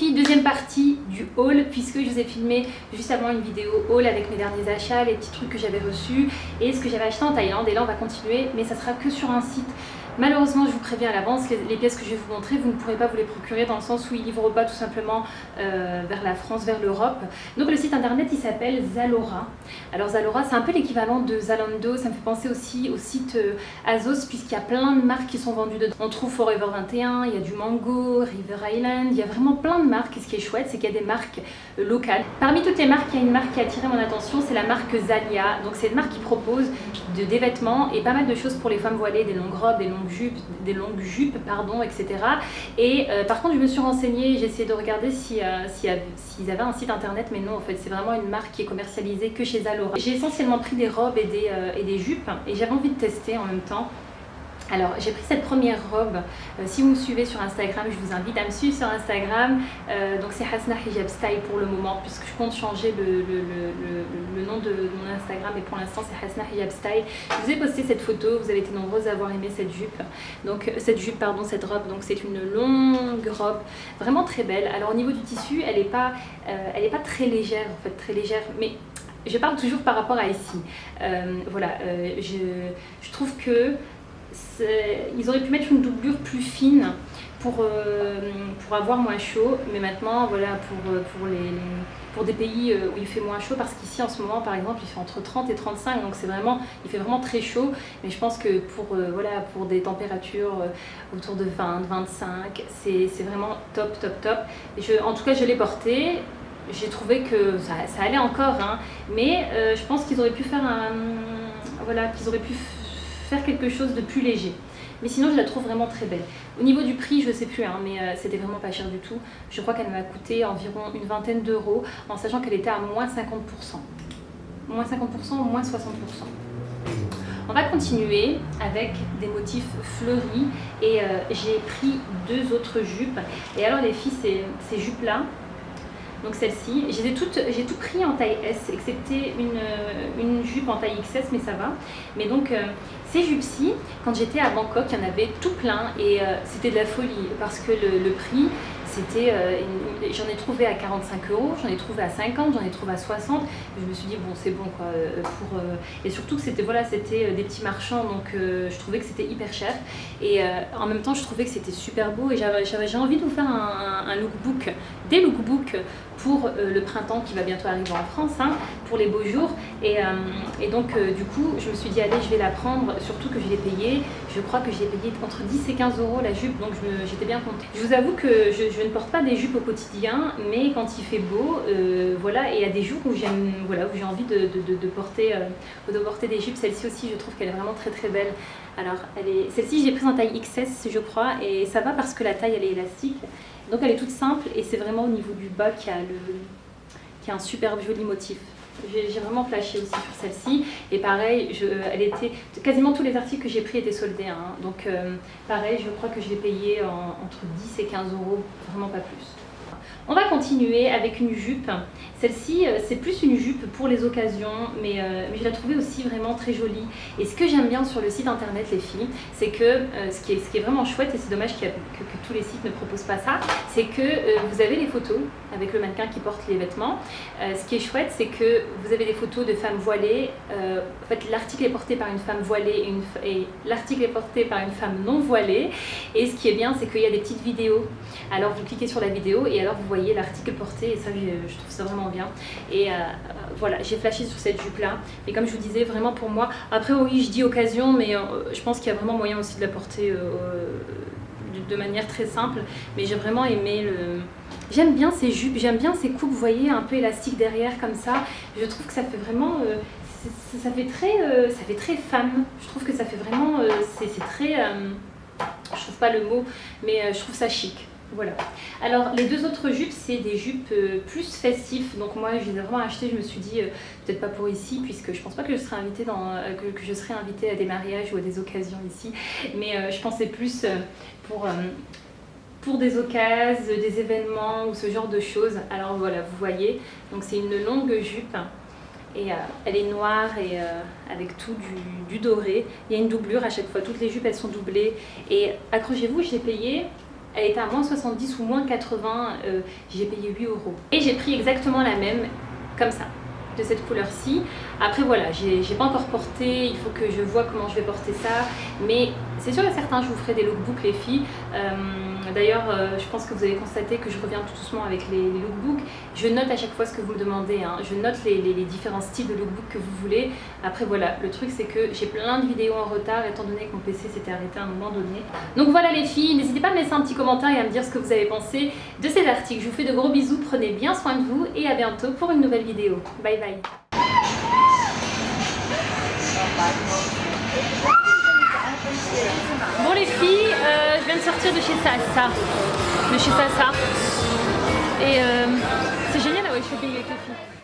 filles, deuxième partie du haul, puisque je vous ai filmé juste avant une vidéo haul avec mes derniers achats, les petits trucs que j'avais reçus et ce que j'avais acheté en Thaïlande. Et là on va continuer, mais ça sera que sur un site. Malheureusement, je vous préviens à l'avance, les pièces que je vais vous montrer, vous ne pourrez pas vous les procurer dans le sens où ils ne livrent pas tout simplement vers la France, vers l'Europe. Donc le site internet, il s'appelle Zalora. Alors Zalora, c'est un peu l'équivalent de Zalando, ça me fait penser aussi au site Azos, puisqu'il y a plein de marques qui sont vendues dedans. On trouve Forever 21, il y a du Mango, River Island, il y a vraiment plein de marques. Et ce qui est chouette, c'est qu'il y a des marques locales. Parmi toutes les marques, il y a une marque qui a attiré mon attention, c'est la marque Zalia. Donc c'est une marque qui propose des vêtements et pas mal de choses pour les femmes voilées, des longues robes, des longues jupes, pardon, etc. Et par contre, je me suis renseignée, j'ai essayé de regarder s'ils avaient un site internet, mais non, en fait, c'est vraiment une marque qui est commercialisée que chez Zalora. J'ai essentiellement pris des robes et des jupes, et j'avais envie de tester en même temps. Alors j'ai pris cette première robe, si vous me suivez sur Instagram, je vous invite à me suivre sur Instagram, donc c'est Hasna Hijab Style pour le moment, puisque je compte changer le nom de mon Instagram, et pour l'instant c'est Hasna Hijab Style. Je vous ai posté cette photo, vous avez été nombreuses à avoir aimé cette jupe, donc cette robe, donc c'est une longue robe, vraiment très belle. Alors au niveau du tissu, elle est pas très légère, en fait, très légère, mais je parle toujours par rapport à ici. Voilà, je trouve que ils auraient pu mettre une doublure plus fine pour avoir moins chaud, mais maintenant voilà, pour des pays où il fait moins chaud, parce qu'ici en ce moment par exemple il fait entre 30 et 35, donc il fait vraiment très chaud, mais je pense que voilà, pour des températures autour de 20, 25, c'est vraiment top. Et en tout cas je l'ai porté, j'ai trouvé que ça allait encore, hein, mais je pense qu'ils auraient pu faire faire quelque chose de plus léger. Mais sinon je la trouve vraiment très belle. Au niveau du prix, je sais plus, hein, mais c'était vraiment pas cher du tout. Je crois qu'elle m'a coûté environ une vingtaine d'euros, en sachant qu'elle était à moins 50%. Moins 50% ou moins 60%. On va continuer avec des motifs fleuris, et j'ai pris deux autres jupes. Et alors les filles, ces jupes là, donc celle-ci, j'ai tout pris en taille S, excepté une jupe en taille XS, mais ça va. Mais donc ces jupes-ci, quand j'étais à Bangkok, il y en avait tout plein, et c'était de la folie, parce que le prix, c'était, j'en ai trouvé à 45 €, j'en ai trouvé à 50, j'en ai trouvé à 60. Je me suis dit bon, c'est bon quoi, et surtout que c'était des petits marchands, donc je trouvais que c'était hyper cher, et en même temps je trouvais que c'était super beau, et j'ai envie de vous faire un lookbook, des lookbooks pour le printemps qui va bientôt arriver en France, hein, pour les beaux jours, et donc du coup je me suis dit allez, je vais la prendre, surtout que je l'ai payée, je crois que je l'ai payée entre 10 et 15 € la jupe, donc j'étais bien contente. Je vous avoue que je ne porte pas des jupes au quotidien, mais quand il fait beau, voilà, et il y a des jours où j'ai envie de porter des jupes. Celle-ci aussi, je trouve qu'elle est vraiment très belle. Alors celle-ci, je l'ai prise en taille XS, je crois, et ça va parce que la taille elle est élastique, donc elle est toute simple, et c'est vraiment au niveau du bas qu'il y a un super joli motif. J'ai vraiment flashé aussi sur celle-ci, et pareil, quasiment tous les articles que j'ai pris étaient soldés, hein, donc pareil, je crois que je l'ai payé entre 10 et 15 €, vraiment pas plus. On va continuer avec une jupe. Celle-ci, c'est plus une jupe pour les occasions, mais je la trouvais aussi vraiment très jolie. Et ce que j'aime bien sur le site internet, les filles, c'est que ce qui est vraiment chouette, et c'est dommage que tous les sites ne proposent pas ça, c'est que vous avez les photos avec le mannequin qui porte les vêtements. Ce qui est chouette, c'est que vous avez des photos de femmes voilées. En fait, l'article est porté par une femme voilée et l'article est porté par une femme non voilée. Et ce qui est bien, c'est qu'il y a des petites vidéos. Alors vous cliquez sur la vidéo et alors vous voyez l'article porté, et ça je trouve ça vraiment bien. Et voilà, j'ai flashé sur cette jupe là, et comme je vous disais, vraiment pour moi, après oui je dis occasion, mais je pense qu'il y a vraiment moyen aussi de la porter de manière très simple, mais j'ai vraiment aimé j'aime bien ces jupes, j'aime bien ces coupes, vous voyez, un peu élastiques derrière comme ça. Je trouve que ça fait vraiment ça fait très femme. Je trouve que ça fait vraiment c'est très je trouve pas le mot, mais je trouve ça chic. Voilà. Alors les deux autres jupes, c'est des jupes plus festives, donc moi je les ai vraiment achetées, je me suis dit peut-être pas pour ici, puisque je pense pas que je serai invitée que je serai invitée à des mariages ou à des occasions ici, mais je pensais plus pour des occasions, des événements ou ce genre de choses. Alors voilà, vous voyez, donc c'est une longue jupe, et elle est noire, et avec tout du doré. Il y a une doublure à chaque fois, toutes les jupes elles sont doublées, et accrochez-vous, je l'ai payée. Elle était à moins 70 ou moins 80, j'ai payé 8 euros. Et j'ai pris exactement la même, comme ça, de cette couleur-ci. Après voilà, j'ai pas encore porté, il faut que je vois comment je vais porter ça, mais c'est sûr et certain, je vous ferai des lookbooks les filles. D'ailleurs, je pense que vous avez constaté que je reviens tout doucement avec les lookbooks. Je note à chaque fois ce que vous me demandez, hein. Je note les différents styles de lookbook que vous voulez. Après voilà, le truc c'est que j'ai plein de vidéos en retard étant donné que mon PC s'était arrêté à un moment donné. Donc voilà les filles, n'hésitez pas à me laisser un petit commentaire et à me dire ce que vous avez pensé de ces articles. Je vous fais de gros bisous, prenez bien soin de vous et à bientôt pour une nouvelle vidéo. Bye bye. Bon les filles, je viens de sortir de chez Sasa. Et c'est génial, ouais, je suis payée avec les filles.